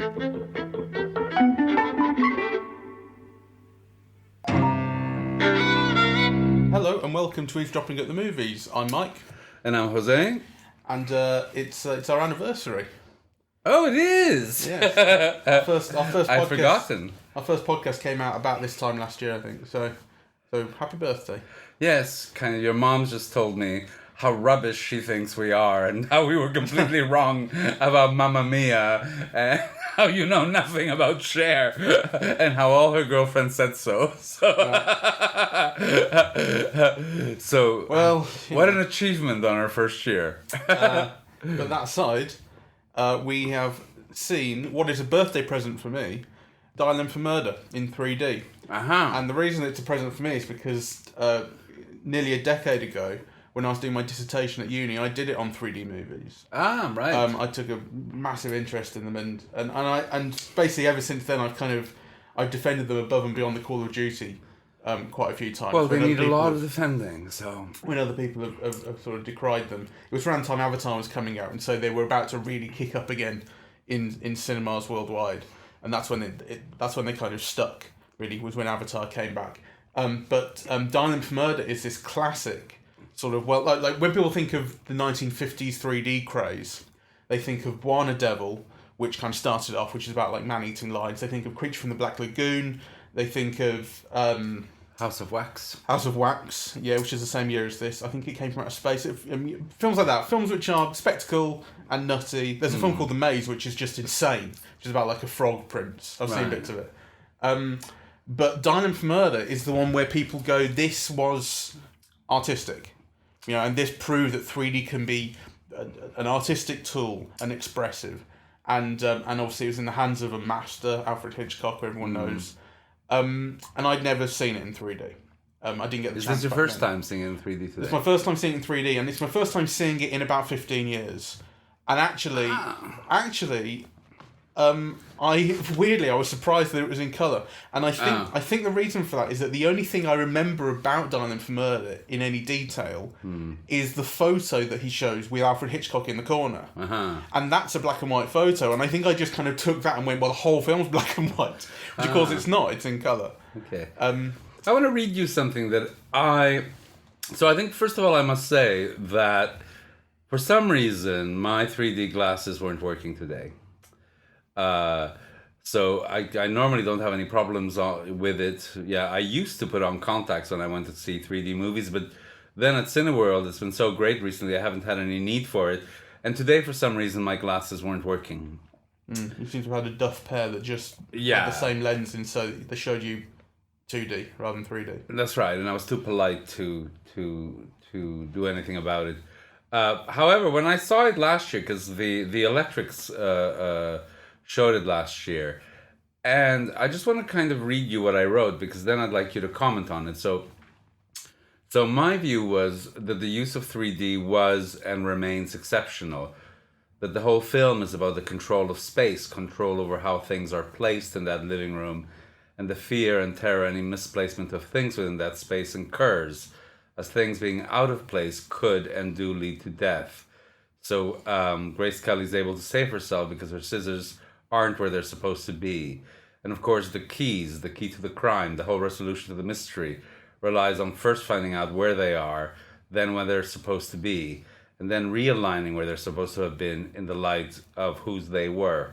Hello and welcome to Eavesdropping at the Movies. I'm Mike. And I'm José. And it's our anniversary. Oh, it is! Yes. Our first podcast, I'd forgotten. Our first podcast came out about this time last year, I think. So happy birthday. Yes, kind of. Your mom just told me how rubbish she thinks we are and how we were completely wrong about Mamma Mia and how you know nothing about Cher and how all her girlfriends said so. So well, what an achievement on our first year. But that aside, we have seen what is a birthday present for me, Dial M for Murder in 3D. Uh-huh. And the reason it's a present for me is because nearly a decade ago, when I was doing my dissertation at uni, I did it on 3D movies. Ah, right. I took a massive interest in them, and basically ever since then I've defended them above and beyond the Call of Duty quite a few times. Well, they need a lot of defending, so... When other people have sort of decried them. It was around the time Avatar was coming out, and so they were about to really kick up again in cinemas worldwide. And that's when they kind of stuck, really, was when Avatar came back. But Dial M for Murder is this classic sort of, well, like when people think of the 1950s 3D craze, they think of Buona Devil, which kind of started off, which is about like man-eating lions. They think of Creature from the Black Lagoon. They think of House of Wax. House of Wax, yeah, which is the same year as this. I think it came from outer space. Films like that, films which are spectacle and nutty. There's a film called The Maze, which is just insane, which is about like a frog prince. I've seen bits of it. But Dial M for Murder is the one where people go, this was artistic. You know, and this proved that 3D can be an artistic tool and expressive. And obviously it was in the hands of a master, Alfred Hitchcock, who everyone knows. And I'd never seen it in 3D. I didn't get the chance. Is this your first time seeing it in 3D today? It's my first time seeing it in 3D, and it's my first time seeing it in about 15 years. And actually, I was surprised that it was in colour. And I think the reason for that is that the only thing I remember about Dial M for Murder in any detail is the photo that he shows with Alfred Hitchcock in the corner. And that's a black and white photo. And I think I just kind of took that and went, well, the whole film's black and white. Which of course it's not, it's in colour. Okay. I want to read you something that So I think, first of all, I must say that for some reason, my 3D glasses weren't working today. So I normally don't have any problems with it. Yeah, I used to put on contacts when I went to see 3D movies, but then at Cineworld, it's been so great recently, I haven't had any need for it. And today, for some reason, my glasses weren't working. You seem to have had a Duff pair that just had the same lens, and so they showed you 2D rather than 3D. That's right, and I was too polite to do anything about it. However, when I saw it last year, because the Electrics showed it last year, and I just want to kind of read you what I wrote, because then I'd like you to comment on it. So my view was that the use of 3D was and remains exceptional, that the whole film is about the control of space, control over how things are placed in that living room, and the fear and terror any misplacement of things within that space incurs, as things being out of place could and do lead to death. So Grace Kelly's able to save herself because her scissors aren't where they're supposed to be. And of course the key to the crime, the whole resolution of the mystery, relies on first finding out where they are, then where they're supposed to be, and then realigning where they're supposed to have been in the light of whose they were.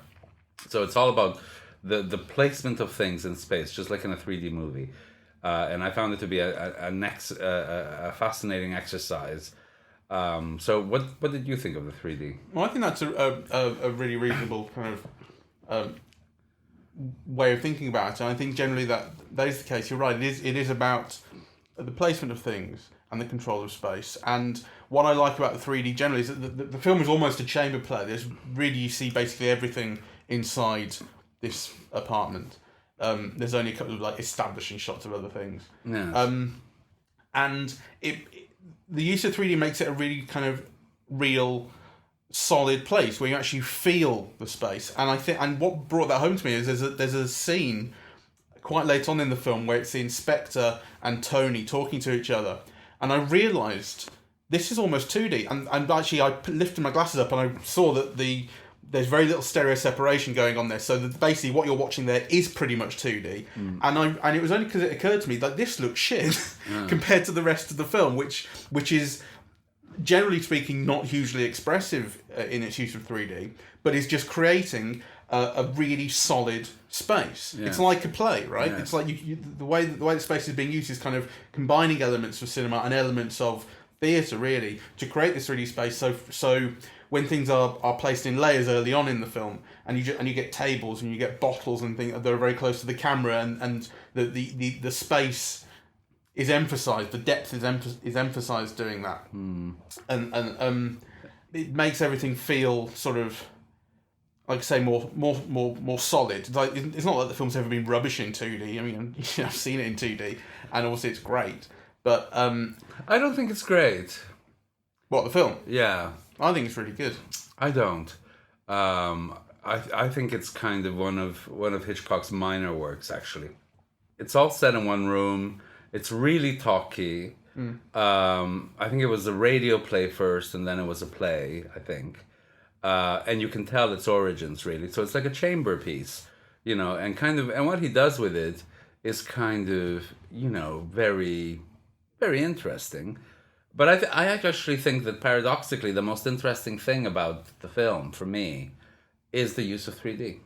So it's all about the placement of things in space, just like in a 3D movie. And I found it to be a fascinating exercise. So what did you think of the 3D? Well, I think that's a really reasonable kind of way of thinking about it. And I think generally that is the case. You're right. It is about the placement of things and the control of space. And what I like about the 3D generally is that the film is almost a chamber play. There's really, you see basically everything inside this apartment. There's only a couple of like establishing shots of other things. Yes. And the use of 3D makes it a really kind of real, solid place where you actually feel the space. And I think, and what brought that home to me is there's a scene quite late on in the film where it's the inspector and Tony talking to each other, and I realised this is almost 2D. And actually, I lifted my glasses up and I saw that there's very little stereo separation going on there, so that basically what you're watching there is pretty much 2D. And it was only because it occurred to me that this looks shit compared to the rest of the film, which is generally speaking not hugely expressive in its use of 3D, but is just creating a really solid space. Yeah. It's like a play, right? Yeah. It's like the way the space is being used is kind of combining elements of cinema and elements of theatre, really, to create this 3D space. So when things are placed in layers early on in the film, and you get tables and you get bottles and things that are very close to the camera, and the space is emphasized, the depth is emphasized doing that, and it makes everything feel sort of, like I say, more solid. It's not like the film's ever been rubbish in 2D. I mean, I've seen it in 2D, and obviously it's great, but I don't think it's great. What, the film? Yeah. I think it's really good. I don't. I think it's kind of one of Hitchcock's minor works, actually. It's all set in one room. It's really talky. I think it was a radio play first, and then it was a play, I think. And you can tell its origins, really. So it's like a chamber piece, and what he does with it is kind of, very, very interesting. But I actually think that paradoxically, the most interesting thing about the film, for me, is the use of 3D.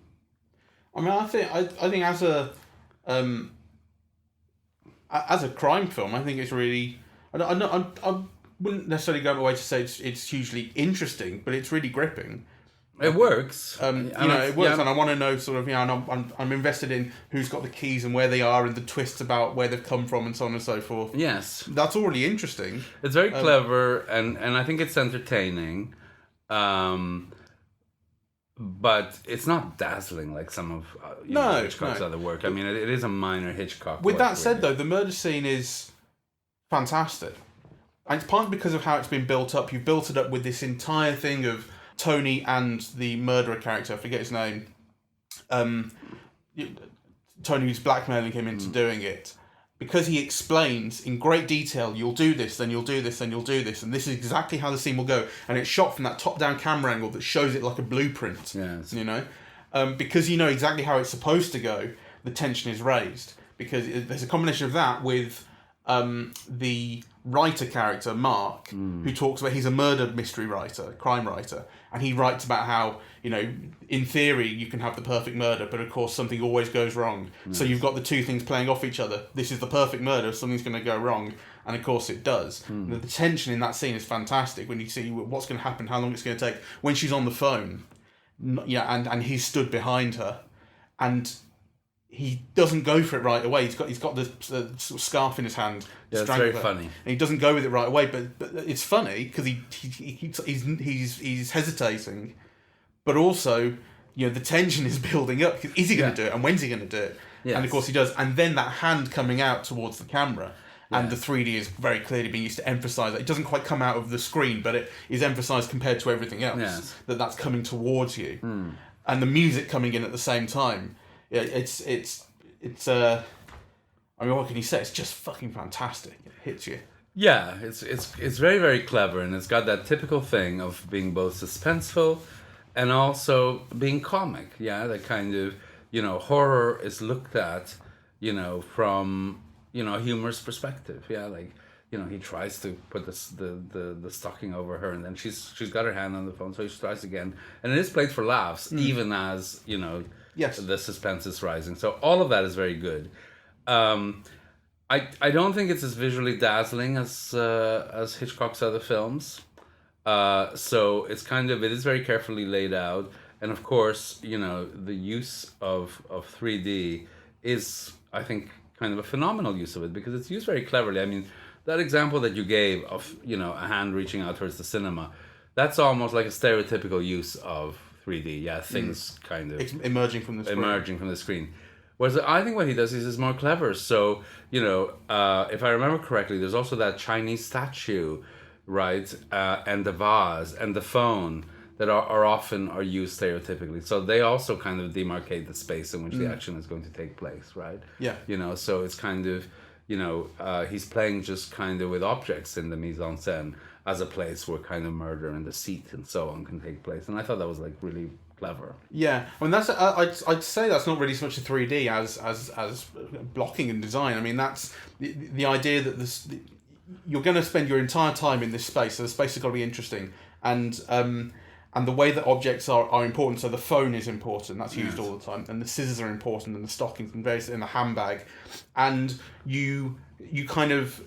I mean, I think as a crime film, I think it's really. I wouldn't necessarily go away to say it's hugely interesting, but it's really gripping. It works. It works, and I want to know sort of, and I'm invested in who's got the keys and where they are and the twists about where they've come from and so on and so forth. Yes. That's all really interesting. It's very clever, and I think it's entertaining. But it's not dazzling like some of Hitchcock's other work. I mean, it is a minor Hitchcock With work, that said, though, the murder scene is fantastic. And it's partly because of how it's been built up. You've built it up with this entire thing of Tony and the murderer character, I forget his name. Tony who's blackmailing him into doing it. Because he explains in great detail, you'll do this, then you'll do this, then you'll do this, and this is exactly how the scene will go. And it's shot from that top-down camera angle that shows it like a blueprint. Yes. Because you know exactly how it's supposed to go, the tension is raised. Because there's a combination of that with the writer character, Mark, who talks about, he's a murder mystery writer, crime writer, and he writes about how, in theory you can have the perfect murder, but of course something always goes wrong. Yes. So you've got the two things playing off each other. This is the perfect murder, something's going to go wrong, and of course it does. The tension in that scene is fantastic when you see what's going to happen, how long it's going to take. When she's on the phone, and he's stood behind her, and he doesn't go for it right away. He's got the sort of scarf in his hand. Yeah, it's very funny. And he doesn't go with it right away, but it's funny because he's hesitating, but also the tension is building up. Is he going to do it, and when's he going to do it? Yes. And of course he does. And then that hand coming out towards the camera, and the 3D is very clearly being used to emphasise that. It doesn't quite come out of the screen, but it is emphasised compared to everything else. Yes. That's coming towards you, and the music coming in at the same time. Yeah, it's I mean, what can you say? It's just fucking fantastic. It hits you. Yeah, it's very, very clever, and it's got that typical thing of being both suspenseful and also being comic. Yeah, that kind of, horror is looked at, from, a humorous perspective. Yeah, like, he tries to put the stocking over her, and then she's got her hand on the phone, so he tries again. And it is played for laughs, even as, yes, the suspense is rising. So all of that is very good. I don't think it's as visually dazzling as Hitchcock's other films. So it's it is very carefully laid out. And of course, the use of 3D is, I think, kind of a phenomenal use of it, because it's used very cleverly. I mean, that example that you gave of, a hand reaching out towards the cinema, that's almost like a stereotypical use of 3D. Yeah, things kind of emerging from the screen. Whereas I think what he does is more clever. So, if I remember correctly, there's also that Chinese statue, right? And the vase and the phone that are often used stereotypically. So they also kind of demarcate the space in which the action is going to take place, right? Yeah. So it's kind of, he's playing just kind of with objects in the mise-en-scène as a place where kind of murder and deceit and so on can take place. And I thought that was like really clever. Yeah, I mean I'd say that's not really so much a 3D as blocking and design. I mean that's the idea that you're going to spend your entire time in this space, so the space has got to be interesting, and the way that objects are important. So the phone is important; that's used all the time, and the scissors are important, and the stockings and various in the handbag, and you kind of.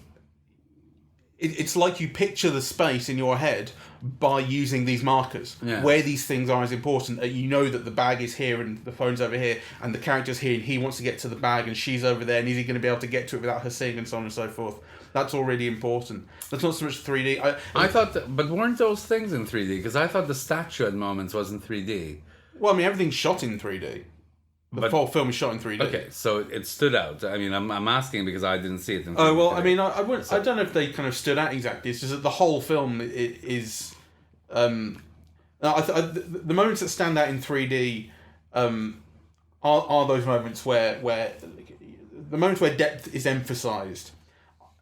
It's like you picture the space in your head by using these markers, where these things are as important. You know that the bag is here and the phone's over here, and the character's here, and he wants to get to the bag, and she's over there, and is he going to be able to get to it without her seeing, and so on and so forth. That's all really important. That's not so much 3D. I thought, but weren't those things in 3D? Because I thought the statue at moments wasn't 3D. Well, I mean, everything's shot in 3D. The whole film is shot in 3D. Okay, so it stood out. I mean, I'm asking because I didn't see it in 3D. Oh, well, I mean, I don't know if they kind of stood out exactly. It's just that the whole film is... the moments that stand out in 3D are those moments where... The moments where depth is emphasised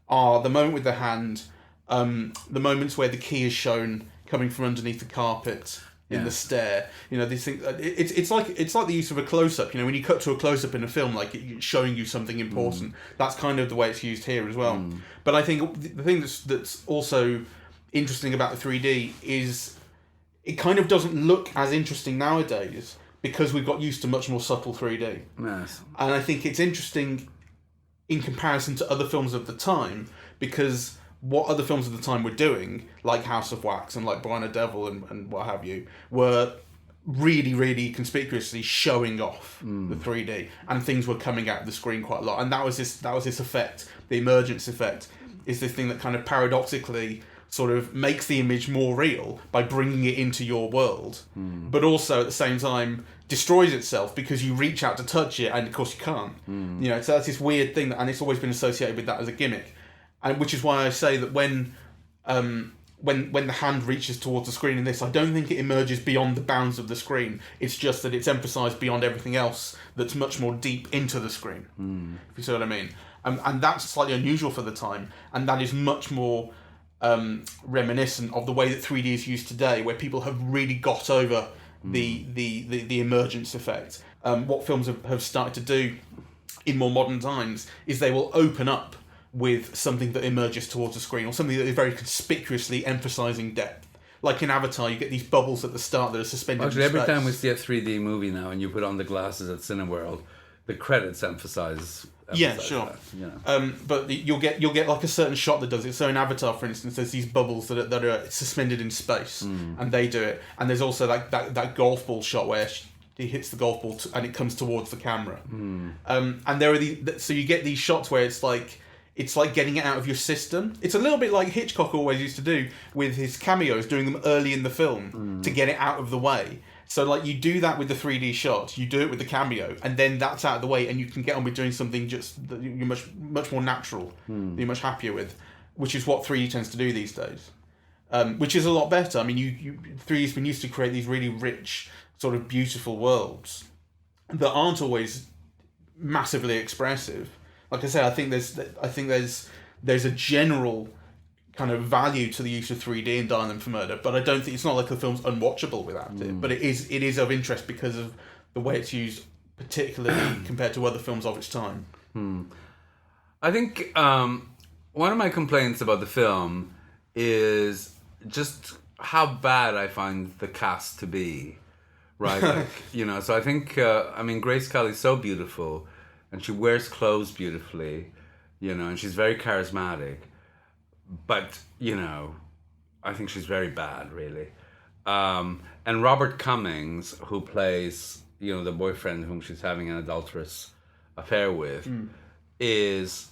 are the moment with the hand, the moments where the key is shown coming from underneath the carpet... in the stair, these things. It's like the use of a close-up. When you cut to a close-up in a film, like it's showing you something important. That's kind of the way it's used here as well. But I think the thing that's also interesting about the 3D is it kind of doesn't look as interesting nowadays because we've got used to much more subtle 3D. Yes. And I think it's interesting in comparison to other films of the time because what other films of the time were doing, like House of Wax and like Blind Devil and what have you, were really, really conspicuously showing off the 3D, and things were coming out of the screen quite a lot. And that was this effect, the emergence effect, is this thing that kind of paradoxically sort of makes the image more real by bringing it into your world, but also at the same time destroys itself because you reach out to touch it, and of course you can't. So that's this weird thing, and it's always been associated with that as a gimmick. And which is why I say that when the hand reaches towards the screen in this, I don't think it emerges beyond the bounds of the screen. It's just that it's emphasised beyond everything else that's much more deep into the screen, if you see what I mean. And that's slightly unusual for the time, and that is much more reminiscent of the way that 3D is used today, where people have really got over the emergence effect. What films have started to do in more modern times is they will open up with something that emerges towards the screen, or something that is very conspicuously emphasising depth. Like in Avatar, you get these bubbles at the start that are suspended in space. Every time we see a 3D movie now and you put on the glasses at Cineworld, the credits emphasize yeah, sure. That, But you'll get like a certain shot that does it. So in Avatar, for instance, there's these bubbles that are suspended in space, and they do it. And there's also like that golf ball shot where he hits the golf ball and it comes towards the camera. And there are so you get these shots where it's like getting it out of your system. It's a little bit like Hitchcock always used to do with his cameos, doing them early in the film to get it out of the way. So like you do that with the 3D shots, you do it with the cameo, and then that's out of the way, and you can get on with doing something just that you're much more natural, that you're much happier with, which is what 3D tends to do these days, which is a lot better. I mean, 3D's been used to create these really rich, sort of beautiful worlds that aren't always massively expressive. Like I say, I think there's a general kind of value to the use of 3D in Dial M for Murder, but I don't think it's not like the film's unwatchable without it. But it is of interest because of the way it's used, particularly compared to other films of its time. I think one of my complaints about the film is just how bad I find the cast to be. Right, like, so I think Grace Kelly's so beautiful. And she wears clothes beautifully, and she's very charismatic. But, I think she's very bad, really. And Robert Cummings, who plays, the boyfriend whom she's having an adulterous affair with, is,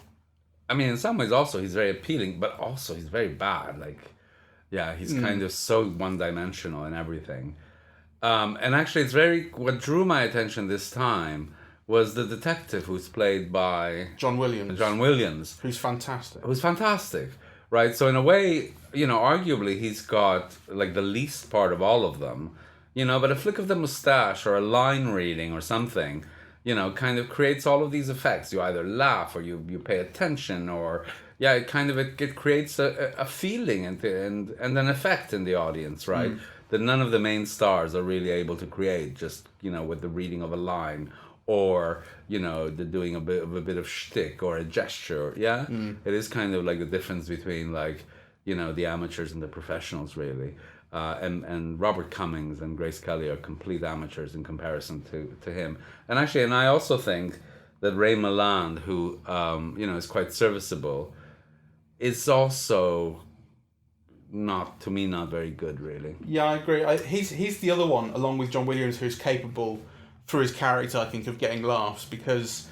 in some ways also he's very appealing, but also he's very bad. Like, yeah, he's kind of so one-dimensional and everything. And actually what drew my attention this time was the detective who's played by John Williams. Who's fantastic. Right? So in a way, arguably he's got like the least part of all of them, but a flick of the mustache or a line reading or something, kind of creates all of these effects. You either laugh or you pay attention, or it creates a feeling and an effect in the audience, right? that none of the main stars are really able to create, just, with the reading of a line, or, the doing a bit of shtick or a gesture. Yeah. It is kind of like the difference between, like, the amateurs and the professionals, really. And Robert Cummings and Grace Kelly are complete amateurs in comparison to him. And I also think that Ray Milland, who, is quite serviceable, is also not very good, really. Yeah, I agree. He's the other one, along with John Williams, who's capable, through his character, I think, of getting laughs, because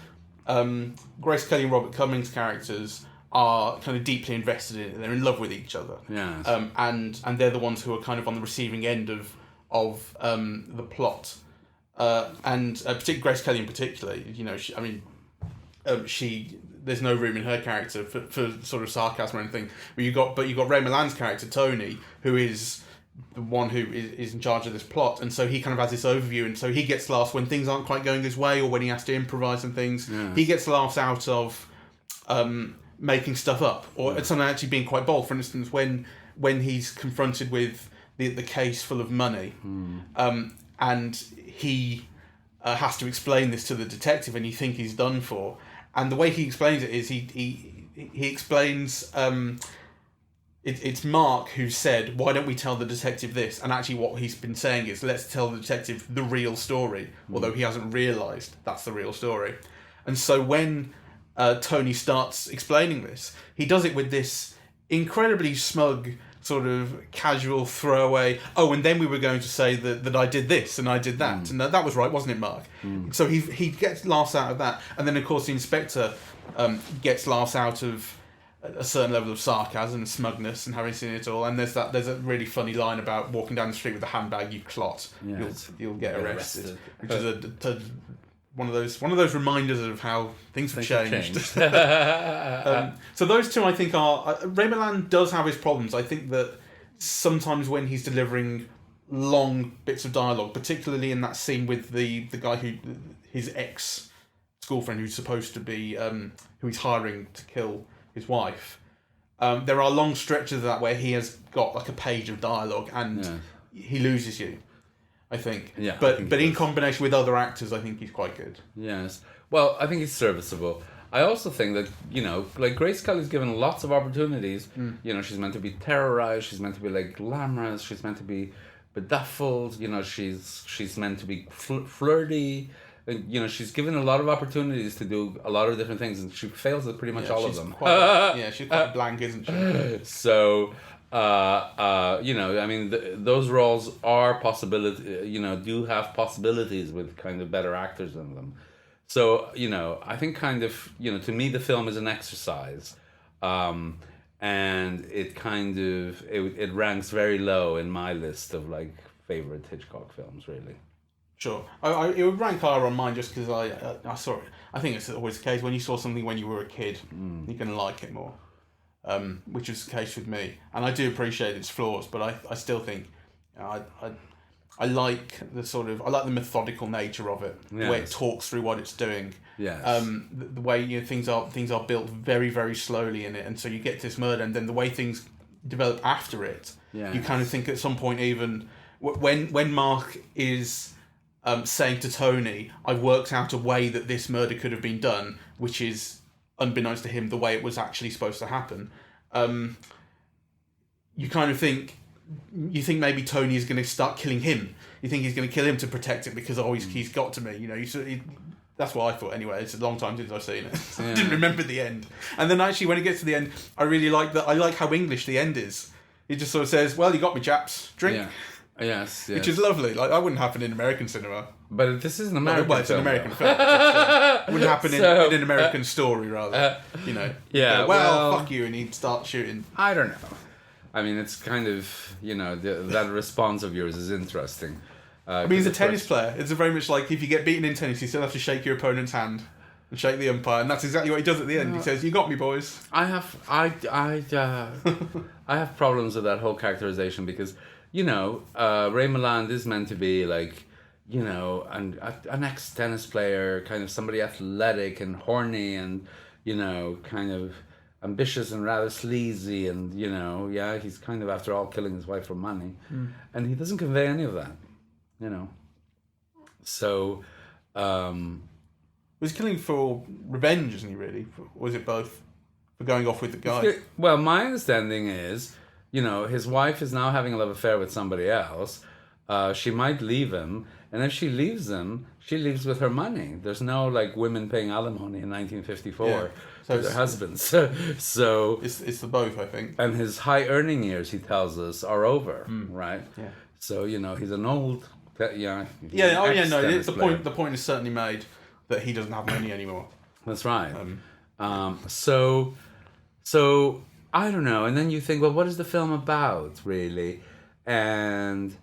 Grace Kelly and Robert Cummings' characters are kind of deeply invested in it. They're in love with each other. Yes. And they're the ones who are kind of on the receiving end of the plot. And particularly Grace Kelly in particular, there's no room in her character for sort of sarcasm or anything. But you got Ray Milland's character, Tony, who is the one who is in charge of this plot, and so he kind of has this overview, and so he gets laughs when things aren't quite going his way, or when he has to improvise and things. Yeah. He gets laughs out of making stuff up, or something actually being quite bold. For instance, when he's confronted with the case full of money, and he has to explain this to the detective, and you think he's done for. And the way he explains it is he explains it's Mark who said, why don't we tell the detective this? And actually what he's been saying is, let's tell the detective the real story, although he hasn't realised that's the real story. And so when Tony starts explaining this, he does it with this incredibly smug, sort of casual throwaway, and then we were going to say that I did this and I did that, and that was right, wasn't it, Mark? So he gets laughs out of that, and then of course the inspector gets laughs out of a certain level of sarcasm and smugness and having seen it all. And there's a really funny line about walking down the street with a handbag, you clot, you'll get arrested, which is one of those reminders of how things have changed. So those two, I think, are... Ray Milland does have his problems. I think that sometimes when he's delivering long bits of dialogue, particularly in that scene with the guy his ex-school friend who's supposed to be... who he's hiring to kill his wife, there are long stretches of that where he has got like a page of dialogue and he loses you, I think. Yeah. But in combination with other actors, I think he's quite good. Yes. Well, I think he's serviceable. I also think that, like Grace Kelly's given lots of opportunities. She's meant to be terrorized, she's meant to be like glamorous, she's meant to be bedazzled, she's meant to be flirty. She's given a lot of opportunities to do a lot of different things, and she fails at pretty much all of them. She's quite blank, isn't she? So, those roles are possibility. Do have possibilities with kind of better actors in them. So, I think kind of, to me, the film is an exercise, and it kind of it ranks very low in my list of like favorite Hitchcock films, really. Sure. It would rank higher on mine just because I saw it. I think it's always the case. When you saw something when you were a kid, you're going to like it more, which is the case with me. And I do appreciate its flaws, but I still think I like the methodical nature of it, the way it talks through what it's doing. Yes. The way things are built very, very slowly in it, and so you get to this murder, and then the way things develop after it, you kind of think at some point even when Mark is saying to Tony, I've worked out a way that this murder could have been done, which is, unbeknownst to him, the way it was actually supposed to happen. You kind of think maybe Tony is going to start killing him. You think he's going to kill him to protect it because he's got to me. That's what I thought anyway. It's a long time since I've seen it. I didn't remember the end. And then actually when it gets to the end, I really like that. I like how English the end is. It just sort of says, well, you got me, chaps. Drink. Yeah. Yes. Which is lovely. Like, that wouldn't happen in American cinema. But this is an American film. It's an American film. It wouldn't happen in an American story, rather. Yeah, fuck you, and he'd start shooting. I don't know. I mean, it's kind of, that response of yours is interesting. He's a tennis player. It's very much like if you get beaten in tennis, you still have to shake your opponent's hand and shake the umpire, and that's exactly what he does at the end. He says, "You got me, boys." I have problems with that whole characterization because, Ray Milland is meant to be like, an ex-tennis player, kind of somebody athletic and horny and, kind of ambitious and rather sleazy, and he's kind of after all killing his wife for money, and he doesn't convey any of that, So, was he killing for revenge, isn't he? Really, or was it both? For going off with the guy. Well, my understanding is, his wife is now having a love affair with somebody else. She might leave him, and if she leaves him, she leaves with her money. There's no women paying alimony in 1954 to their husbands. So it's the both, I think. And his high earning years, he tells us, are over, right? Yeah. So he's an old The point is certainly made that he doesn't have money anymore. That's right. So I don't know. And then you think, well, what is the film about, really? And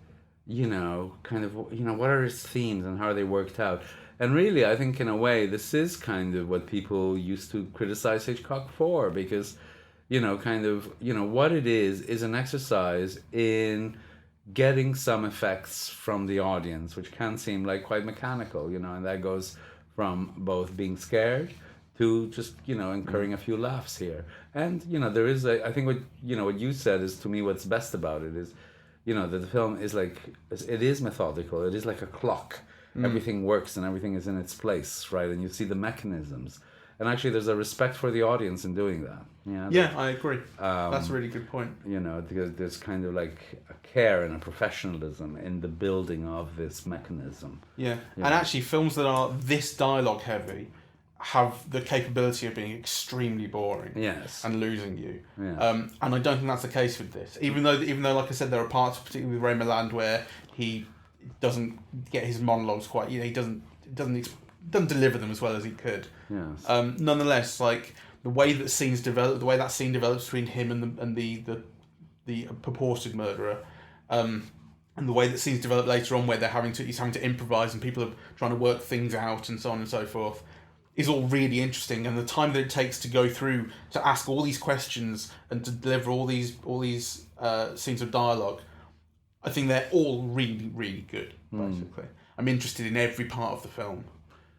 what are its themes and how are they worked out? And really, I think in a way, this is kind of what people used to criticize Hitchcock for, because, what it is an exercise in getting some effects from the audience, which can seem quite mechanical, and that goes from both being scared to just, incurring a few laughs here. And, there is I think what you said is, to me, what's best about it is, that the film is it is methodical. It is like a clock. Everything works and everything is in its place, right? And you see the mechanisms. And actually, there's a respect for the audience in doing that. Yeah, I agree. That's a really good point. Because there's kind of a care and a professionalism in the building of this mechanism. Yeah, and actually, films that are this dialogue heavy have the capability of being extremely boring. Yes. And losing you. Yeah. And I don't think that's the case with this. Even though, like I said, there are parts, particularly with Ray Milland, where he doesn't get his monologues quite. He doesn't deliver them as well as he could. Yes. Nonetheless, the way that scenes develop, the way that scene develops between him and the purported murderer, and the way that scenes develop later on, where he's having to improvise and people are trying to work things out and so on and so forth, is all really interesting. And the time that it takes to go through to ask all these questions and to deliver all these scenes of dialogue, I think they're all really, really good. Basically, I'm interested in every part of the film.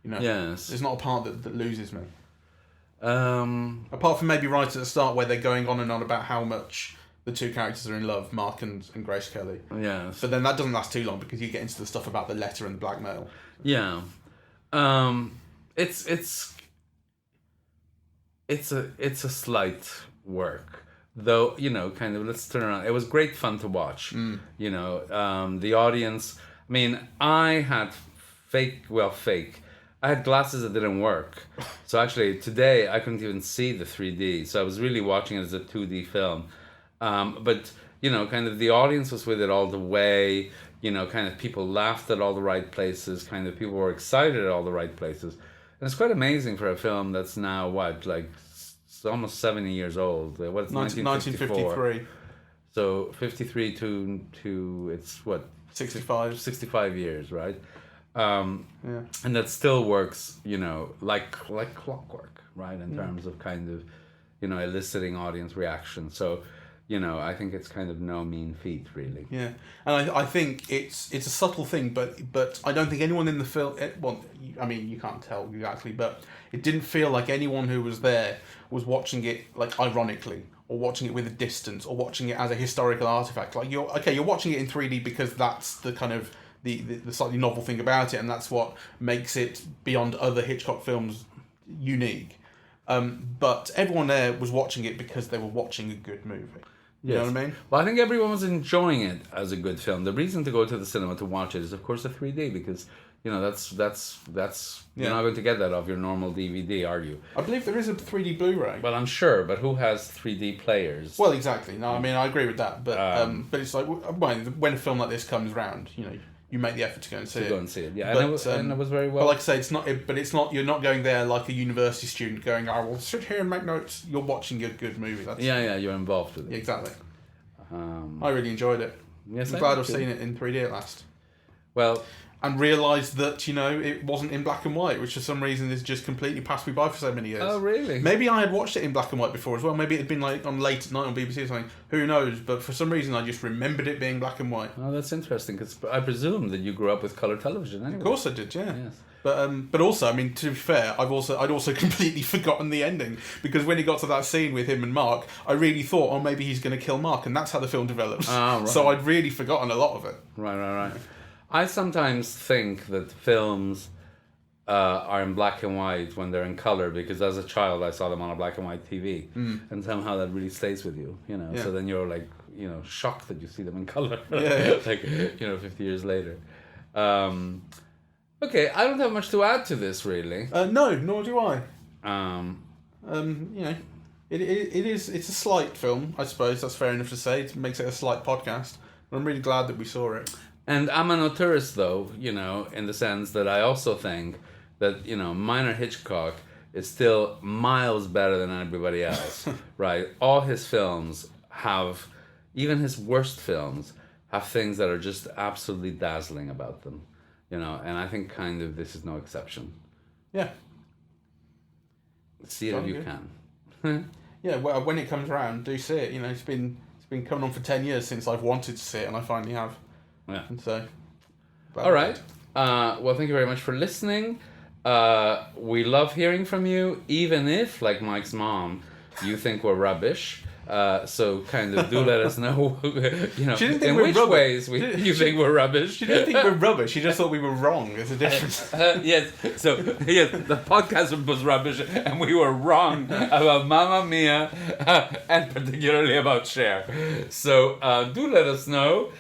Yes. There's not a part that loses me. Apart from maybe right at the start, where they're going on and on about how much the two characters are in love, Mark and Grace Kelly. Yes. But then that doesn't last too long, because you get into the stuff about the letter and the blackmail. Yeah. It's a slight work, though. Let's turn around. It was great fun to watch. The audience. I mean, I had fake. I had glasses that didn't work, so actually today I couldn't even see the 3D. So I was really watching it as a 2D film. But the audience was with it all the way. People laughed at all the right places. People were excited at all the right places. And it's quite amazing for a film that's now, it's almost 70 years old. What's 1953. So 53 to it's what? 65. 65 years, right? Yeah. And that still works, like clockwork, right? In terms of eliciting audience reaction. So, I think it's kind of no mean feat, really. Yeah, and I think it's a subtle thing, but I don't think anyone in the film. Well, I mean, you can't tell exactly, but it didn't feel like anyone who was there was watching it ironically, or watching it with a distance, or watching it as a historical artifact. You're watching it in 3D because that's the kind of the slightly novel thing about it, and that's what makes it, beyond other Hitchcock films, unique. But everyone there was watching it because they were watching a good movie. You know what I mean? Well, I think everyone was enjoying it as a good film. The reason to go to the cinema to watch it is, of course, the 3D, because that's you're not going to get that off your normal DVD, are you? I believe there is a 3D Blu-ray. Well, I'm sure, but who has 3D players? Well, exactly. No, I mean, I agree with that, but it's when a film like this comes round, you make the effort to go and see it. To go and see it, yeah. And it was very well. But like I say, it's not. You're not going there like a university student going, "I will sit here and make notes." You're watching a good movie. You're involved with it. Exactly. I really enjoyed it. Yes, I'm glad I've seen it in 3D at last. Well, and realised that, it wasn't in black and white, which for some reason has just completely passed me by for so many years. Oh, really? Maybe I had watched it in black and white before as well. Maybe it had been like on late at night on BBC or something. Who knows? But for some reason I just remembered it being black and white. Oh, that's interesting, because I presume that you grew up with colour television anyway. Of course I did, yeah. Yes. But also, I mean, to be fair, I'd also completely forgotten the ending, because when he got to that scene with him and Mark, I really thought, oh, maybe he's going to kill Mark, and that's how the film develops. Ah, right. So I'd really forgotten a lot of it. Right. I sometimes think that films are in black and white when they're in color, because as a child I saw them on a black and white TV, and somehow that really stays with you, Yeah. So then you're like, shocked that you see them in color, Yeah. like 50 years later. Okay, I don't have much to add to this really. No, nor do I. Um, It's a slight film, I suppose. That's fair enough to say. It makes it a slight podcast. But I'm really glad that we saw it. And I'm an auteurist, though, in the sense that I also think that, minor Hitchcock is still miles better than everybody else, right? All his films have, even his worst films, have things that are just absolutely dazzling about them, and I think kind of this is no exception. Yeah. See it if you can. Yeah, well, when it comes around, do see it. It's been coming on for 10 years since I've wanted to see it, and I finally have. Yeah. And so. All right. Well, thank you very much for listening. We love hearing from you, even if, like Mike's mom, you think we're rubbish. So kind of do let us know, in which ways you think we're rubbish. She didn't think we're rubbish. She just thought we were wrong. There's a difference. Yes. So, yes, the podcast was rubbish, and we were wrong about Mamma Mia, and particularly about Cher. So, do let us know.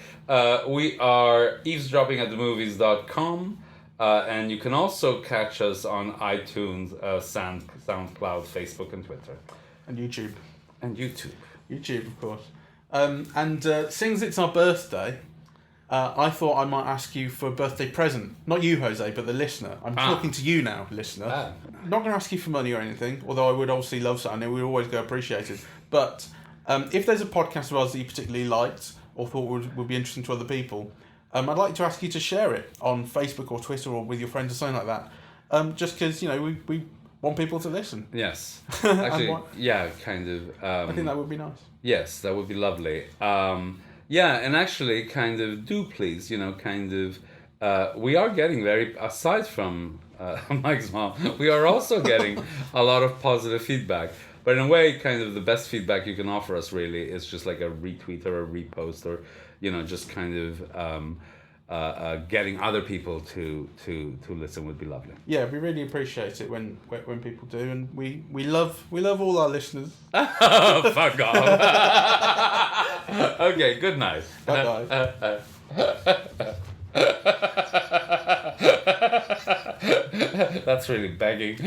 We are eavesdropping at themovies.com, and you can also catch us on iTunes, SoundCloud, Facebook, and Twitter. And YouTube. And YouTube. YouTube, of course. And since it's our birthday, I thought I might ask you for a birthday present. Not you, Jose, but the listener. I'm talking to you now, listener. I'm not going to ask you for money or anything, although I would obviously love something. And we would always go appreciated. But if there's a podcast of ours that you particularly liked or thought would be interesting to other people, I'd like to ask you to share it on Facebook or Twitter or with your friends or something like that. Just because, we want people to listen. Yes. Actually, yeah, kind of. I think that would be nice. Yes, that would be lovely. Yeah, and actually, kind of, do please, kind of, we are getting aside from Mike's mom, we are also getting a lot of positive feedback. But in a way, kind of the best feedback you can offer us really is just like a retweet or a repost, or, just kind of getting other people to listen would be lovely. Yeah, we really appreciate it when people do, and we love all our listeners. Fuck off. Okay, good night. Bye-bye. That's really begging.